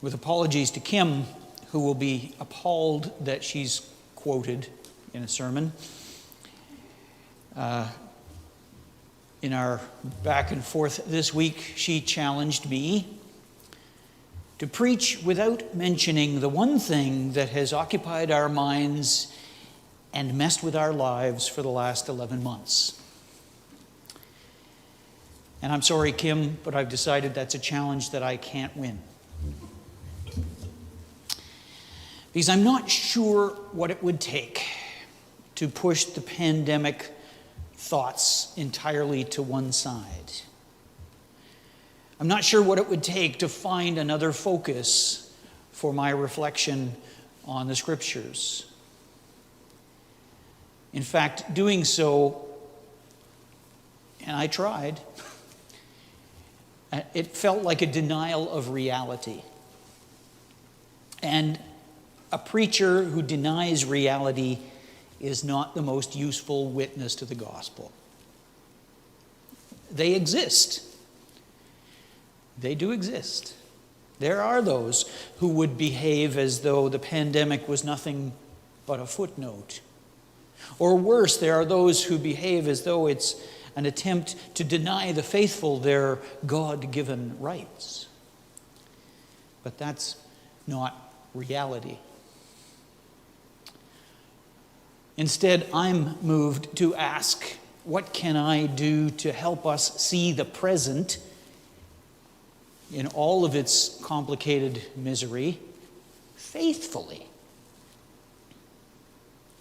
with apologies to Kim, who will be appalled that she's quoted in a sermon. In our back and forth this week, she challenged me to preach without mentioning the one thing that has occupied our minds and messed with our lives for the last 11 months. And I'm sorry, Kim, but I've decided that's a challenge that I can't win. Because I'm not sure what it would take to push the pandemic thoughts entirely to one side. I'm not sure what it would take to find another focus for my reflection on the Scriptures. In fact, doing so, and I tried, it felt like a denial of reality. And a preacher who denies reality is not the most useful witness to the gospel. They exist. They do exist. There are those who would behave as though the pandemic was nothing but a footnote. Or worse, there are those who behave as though it's an attempt to deny the faithful their God-given rights. But that's not reality. Instead, I'm moved to ask, what can I do to help us see the present in all of its complicated misery faithfully?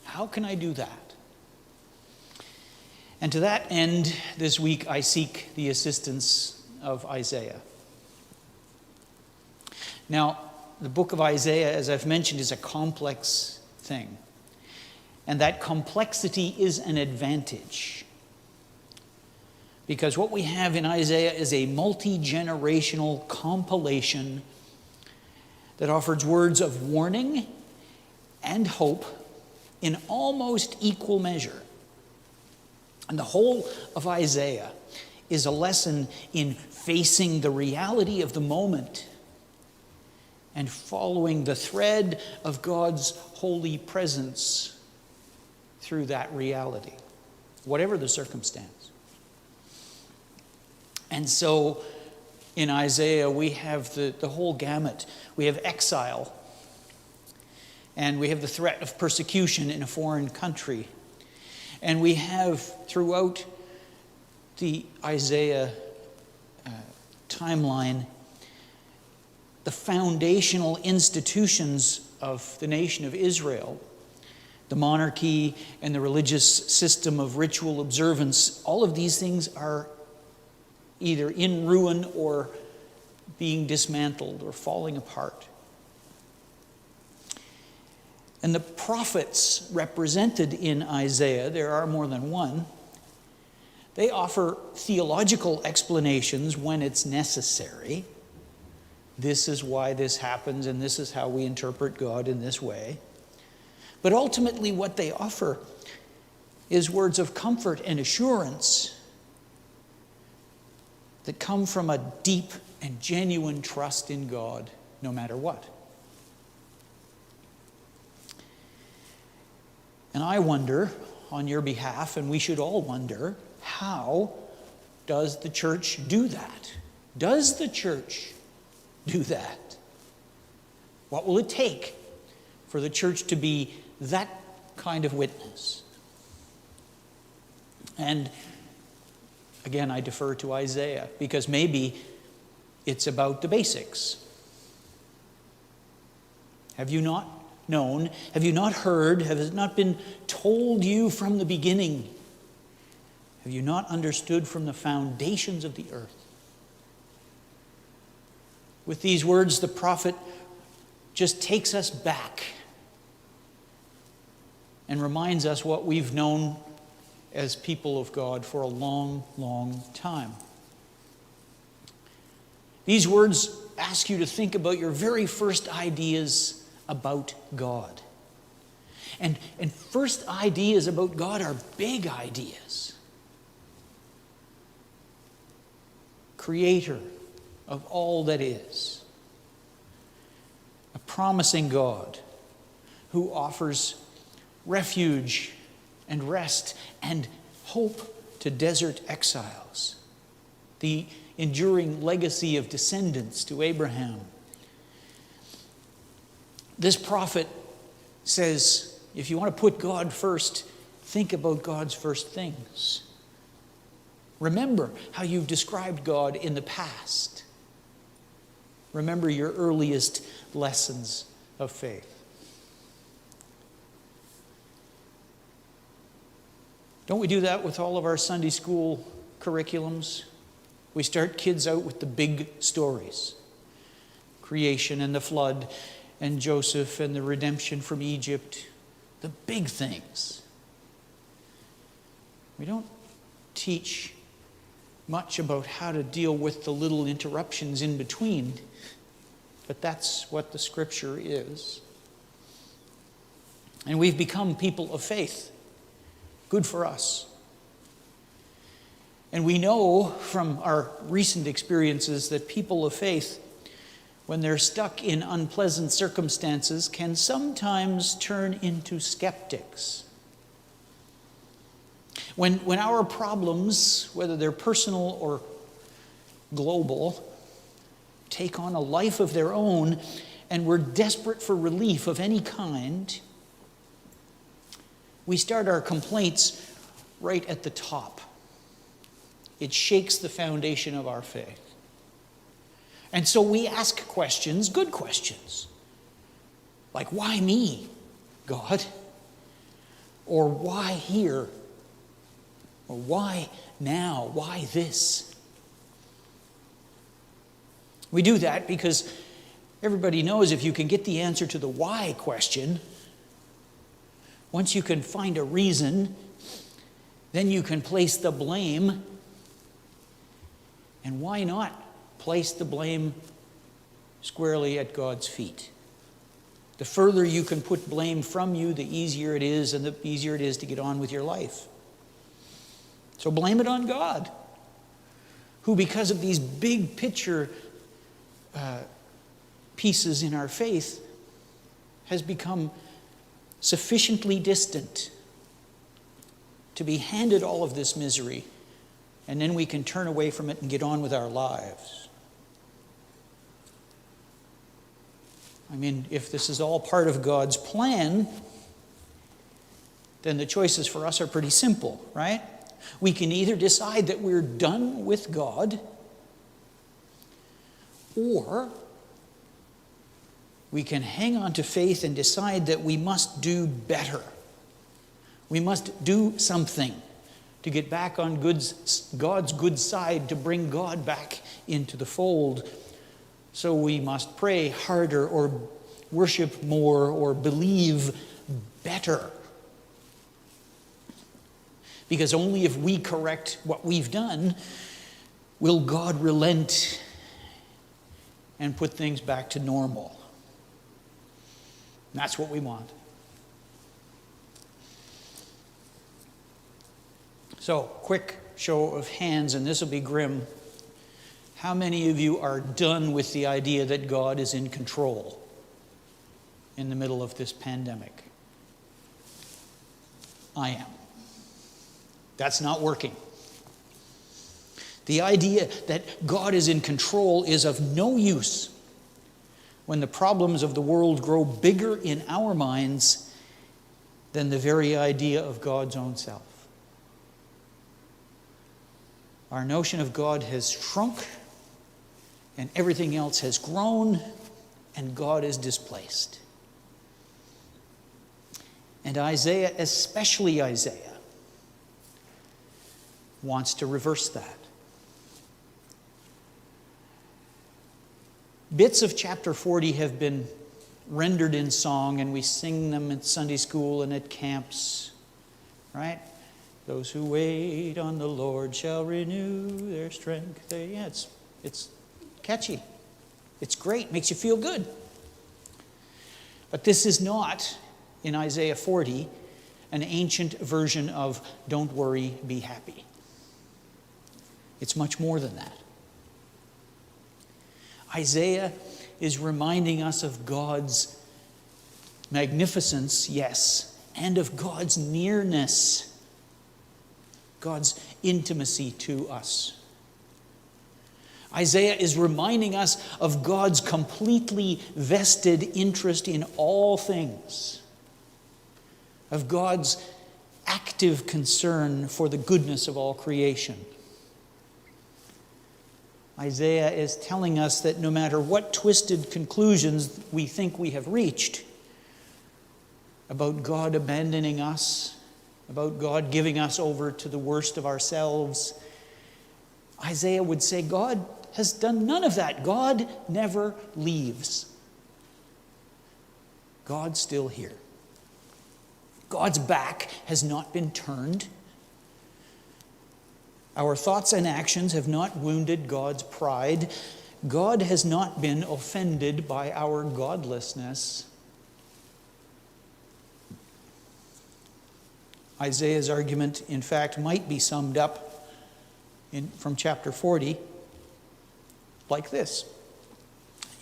How can I do that? And to that end, this week I seek the assistance of Isaiah. Now, the book of Isaiah, as I've mentioned, is a complex thing. And that complexity is an advantage. Because what we have in Isaiah is a multi-generational compilation that offers words of warning and hope in almost equal measure. And the whole of Isaiah is a lesson in facing the reality of the moment and following the thread of God's holy presence through that reality, whatever the circumstance. And so in Isaiah, we have the whole gamut. We have exile, and we have the threat of persecution in a foreign country. And we have throughout the Isaiah timeline the foundational institutions of the nation of Israel, the monarchy and the religious system of ritual observance. All of these things are either in ruin or being dismantled or falling apart. And the prophets represented in Isaiah, there are more than one, they offer theological explanations when it's necessary. This is why this happens, and this is how we interpret God in this way. But ultimately what they offer is words of comfort and assurance that come from a deep and genuine trust in God, no matter what. And I wonder, on your behalf, and we should all wonder, how does the church do that? Does the church do that? What will it take for the church to be that kind of witness? And again, I defer to Isaiah, because maybe it's about the basics. Have you not known? Have you not heard? Has it not been told you from the beginning? Have you not understood from the foundations of the earth? With these words, the prophet just takes us back and reminds us what we've known as people of God for a long, long time. These words ask you to think about your very first ideas about God. And first ideas about God are big ideas. Creator of all that is. promising God who offers refuge and rest and hope to desert exiles, the enduring legacy of descendants to Abraham. This prophet says, if you want to put God first, think about God's first things. Remember how you've described God in the past. Remember your earliest lessons of faith. Don't we do that with all of our Sunday school curriculums? We start kids out with the big stories. Creation and the flood and Joseph and the redemption from Egypt. The big things. We don't teach much about how to deal with the little interruptions in between, but that's what the Scripture is. And we've become people of faith. Good for us. And we know from our recent experiences that people of faith, when they're stuck in unpleasant circumstances, can sometimes turn into skeptics. When our problems, whether they're personal or global, take on a life of their own, and we're desperate for relief of any kind, we start our complaints right at the top. It shakes the foundation of our faith. And so we ask questions, good questions, like, why me, God? Or why here? Or why now? Why this? We do that because everybody knows if you can get the answer to the why question, once you can find a reason, then you can place the blame. And why not place the blame squarely at God's feet? The further you can put blame from you, the easier it is, and the easier it is to get on with your life. So blame it on God, who, because of these big picture pieces in our faith, has become sufficiently distant to be handed all of this misery, and then we can turn away from it and get on with our lives. I mean, if this is all part of God's plan, then the choices for us are pretty simple, right? We can either decide that we're done with God, or we can hang on to faith and decide that we must do better. We must do something to get back on God's good side, to bring God back into the fold. So we must pray harder, or worship more, or believe better. Because only if we correct what we've done will God relent and put things back to normal. That's what we want. So, quick show of hands, and this will be grim. How many of you are done with the idea that God is in control in the middle of this pandemic? I am. That's not working. The idea that God is in control is of no use when the problems of the world grow bigger in our minds than the very idea of God's own self. Our notion of God has shrunk, and everything else has grown, and God is displaced. And Isaiah, especially Isaiah, wants to reverse that. Bits of chapter 40 have been rendered in song, and we sing them at Sunday school and at camps, right? Those who wait on the Lord shall renew their strength. It's catchy. It's great, makes you feel good. But this is not, in Isaiah 40, an ancient version of "don't worry, be happy." It's much more than that. Isaiah is reminding us of God's magnificence, yes, and of God's nearness, God's intimacy to us. Isaiah is reminding us of God's completely vested interest in all things, of God's active concern for the goodness of all creation. Isaiah is telling us that no matter what twisted conclusions we think we have reached about God abandoning us, about God giving us over to the worst of ourselves, Isaiah would say God has done none of that. God never leaves. God's still here. God's back has not been turned. Our thoughts and actions have not wounded God's pride. God has not been offended by our godlessness. Isaiah's argument, in fact, might be summed up from chapter 40 like this.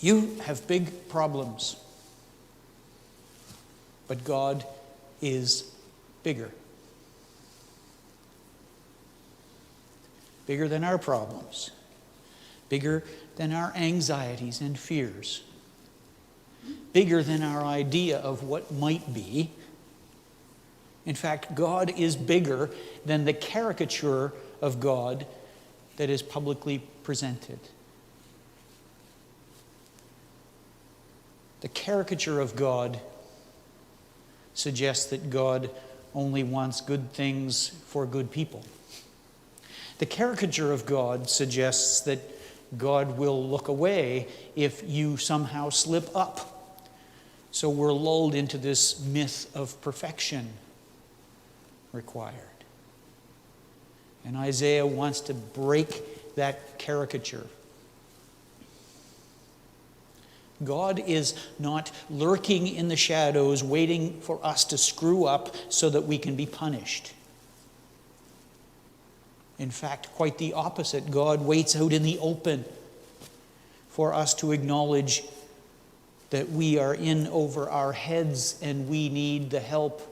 You have big problems, but God is bigger. Bigger than our problems. Bigger than our anxieties and fears. Bigger than our idea of what might be. In fact, God is bigger than the caricature of God that is publicly presented. The caricature of God suggests that God only wants good things for good people. The caricature of God suggests that God will look away if you somehow slip up. So we're lulled into this myth of perfection required. And Isaiah wants to break that caricature. God is not lurking in the shadows, waiting for us to screw up so that we can be punished. In fact, quite the opposite. God waits out in the open for us to acknowledge that we are in over our heads and we need the help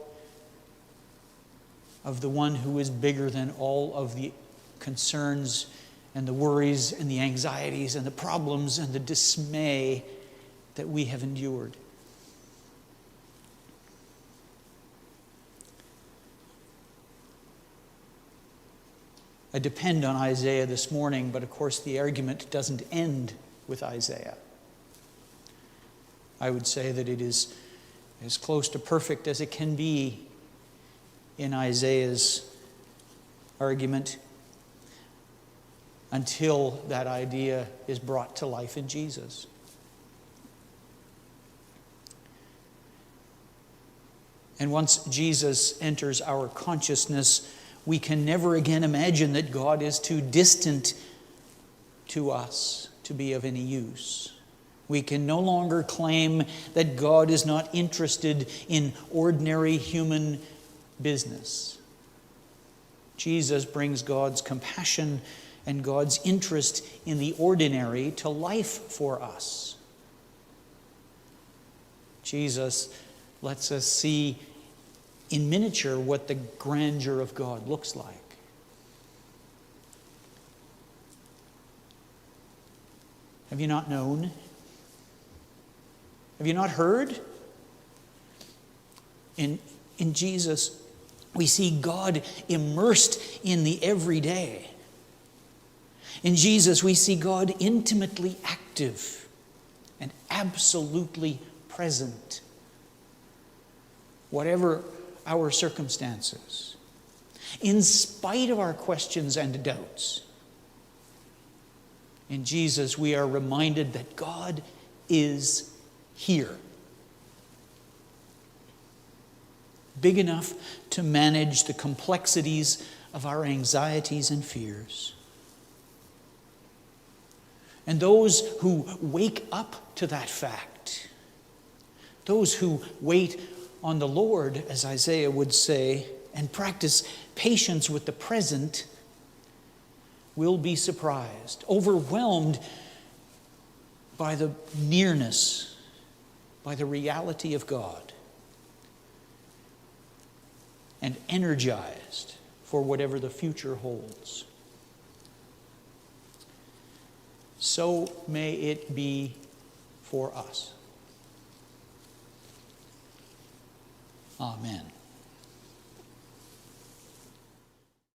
of the one who is bigger than all of the concerns and the worries and the anxieties and the problems and the dismay that we have endured. I depend on Isaiah this morning, but of course the argument doesn't end with Isaiah. I would say that it is as close to perfect as it can be in Isaiah's argument until that idea is brought to life in Jesus. And once Jesus enters our consciousness, we can never again imagine that God is too distant to us to be of any use. We can no longer claim that God is not interested in ordinary human business. Jesus brings God's compassion and God's interest in the ordinary to life for us. Jesus lets us see in miniature what the grandeur of God looks like. Have you not known? Have you not heard? In Jesus, we see God immersed in the everyday. In Jesus, we see God intimately active and absolutely present, whatever our circumstances, in spite of our questions and doubts. In Jesus, we are reminded that God is here, big enough to manage the complexities of our anxieties and fears. And those who wake up to that fact, those who wait on the Lord, as Isaiah would say, and practice patience with the present, will be surprised, overwhelmed by the nearness, by the reality of God, and energized for whatever the future holds. So may it be for us. Amen.